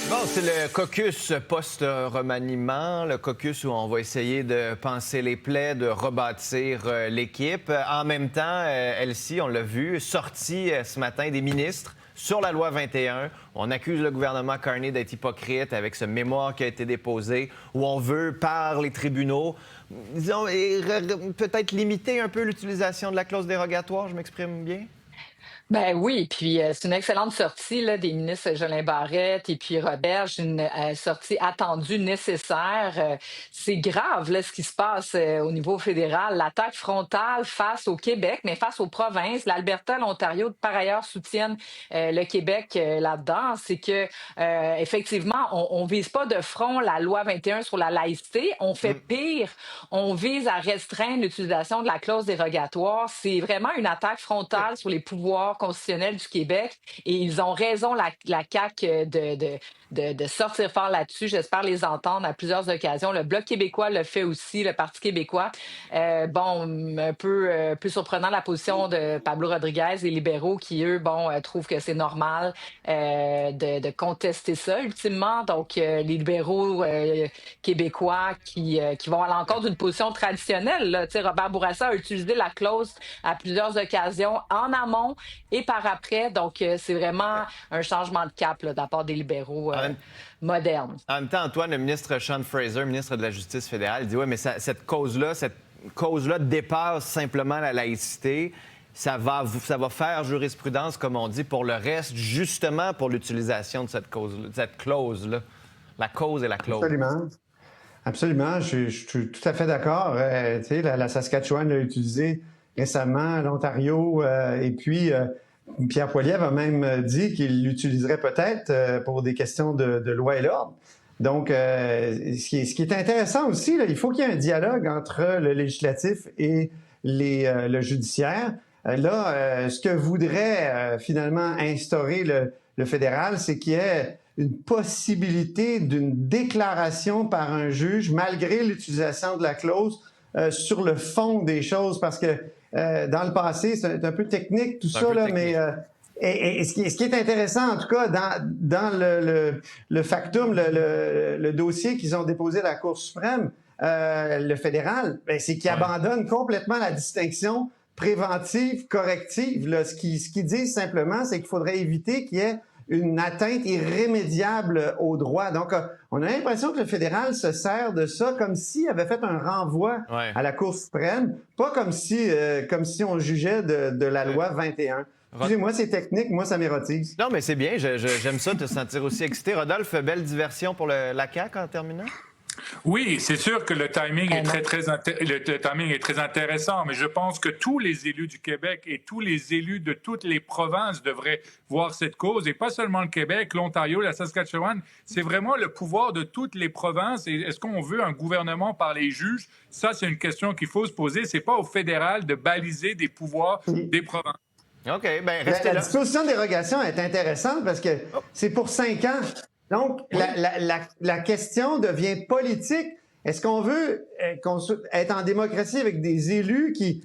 Bon, c'est le caucus post-remaniement, le caucus où on va essayer de panser les plaies, de rebâtir l'équipe. En même temps, Elsie, on l'a vu, sortie ce matin des ministres sur la loi 21. On accuse le gouvernement Carney d'être hypocrite avec ce mémoire qui a été déposé, où on veut, par les tribunaux, disons, peut-être limiter un peu l'utilisation de la clause dérogatoire, je m'exprime bien? Ben oui, puis c'est une excellente sortie là, des ministres Jolin Barrette et puis Roberge, une sortie attendue, nécessaire. C'est grave là, ce qui se passe au niveau fédéral, l'attaque frontale face au Québec, mais face aux provinces. L'Alberta, l'Ontario, par ailleurs, soutiennent le Québec là-dedans. C'est que effectivement, on vise pas de front la loi 21 sur la laïcité. On fait pire, on vise à restreindre l'utilisation de la clause dérogatoire. C'est vraiment une attaque frontale sur les pouvoirs constitutionnel du Québec et ils ont raison, la CAQ, de sortir fort là-dessus. J'espère les entendre à plusieurs occasions. Le Bloc québécois le fait aussi, le Parti québécois. Bon, un peu surprenant la position de Pablo Rodriguez, les libéraux qui, eux, trouvent que c'est normal de contester ça, ultimement. Donc, les libéraux québécois qui vont à l'encontre d'une position traditionnelle. Là. Tu sais, Robert Bourassa a utilisé la clause à plusieurs occasions en amont et par après. Donc, c'est vraiment un changement de cap là, de la part des libéraux modernes. En même temps, Antoine, le ministre Sean Fraser, ministre de la Justice fédérale, dit « Oui, mais cette cause-là dépasse simplement la laïcité. Ça va faire jurisprudence, comme on dit, pour le reste, justement pour l'utilisation de cette clause-là. La cause et la clause. » Absolument. Absolument. Je suis tout à fait d'accord. Tu sais, la Saskatchewan l'a utilisé récemment, l'Ontario, et puis Pierre Poilievre a même dit qu'il l'utiliserait peut-être pour des questions de loi et l'ordre. Donc, ce qui est intéressant aussi, là, il faut qu'il y ait un dialogue entre le législatif et le judiciaire. Ce que voudrait finalement instaurer le fédéral, c'est qu'il y ait une possibilité d'une déclaration par un juge, malgré l'utilisation de la clause, sur le fond des choses, parce que dans le passé, c'est un peu technique tout ça, là, mais ce qui est intéressant, en tout cas, dans le factum, le dossier qu'ils ont déposé à la Cour suprême, le fédéral, c'est qu'ils abandonnent complètement la distinction préventive, corrective. Là. Ce qu'ils disent simplement, c'est qu'il faudrait éviter qu'il y ait une atteinte irrémédiable aux droits. Donc, on a l'impression que le fédéral se sert de ça comme s'il avait fait un renvoi à la Cour suprême, pas comme si on jugeait de la loi 21. Excusez-moi, c'est technique, moi, ça m'érotise. Non, mais c'est bien, j'aime ça, de te sentir aussi excité. Rodolphe, belle diversion pour la CAQ en terminant? Oui, c'est sûr que le timing est très intéressant, mais je pense que tous les élus du Québec et tous les élus de toutes les provinces devraient voir cette cause, et pas seulement le Québec, l'Ontario, la Saskatchewan. C'est vraiment le pouvoir de toutes les provinces. Et est-ce qu'on veut un gouvernement par les juges? Ça, c'est une question qu'il faut se poser. C'est pas au fédéral de baliser des pouvoirs des provinces. OK, bien, restez là. La disposition de dérogation est intéressante parce que c'est pour 5 ans. Donc, la question devient politique. Est-ce qu'on veut être en démocratie avec des élus qui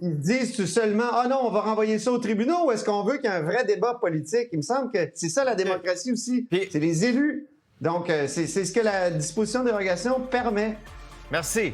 disent tout seulement « Ah non, on va renvoyer ça aux tribunaux » ou est-ce qu'on veut qu'il y ait un vrai débat politique? Il me semble que c'est ça la démocratie aussi. C'est les élus. Donc, c'est ce que la disposition de dérogation permet. Merci.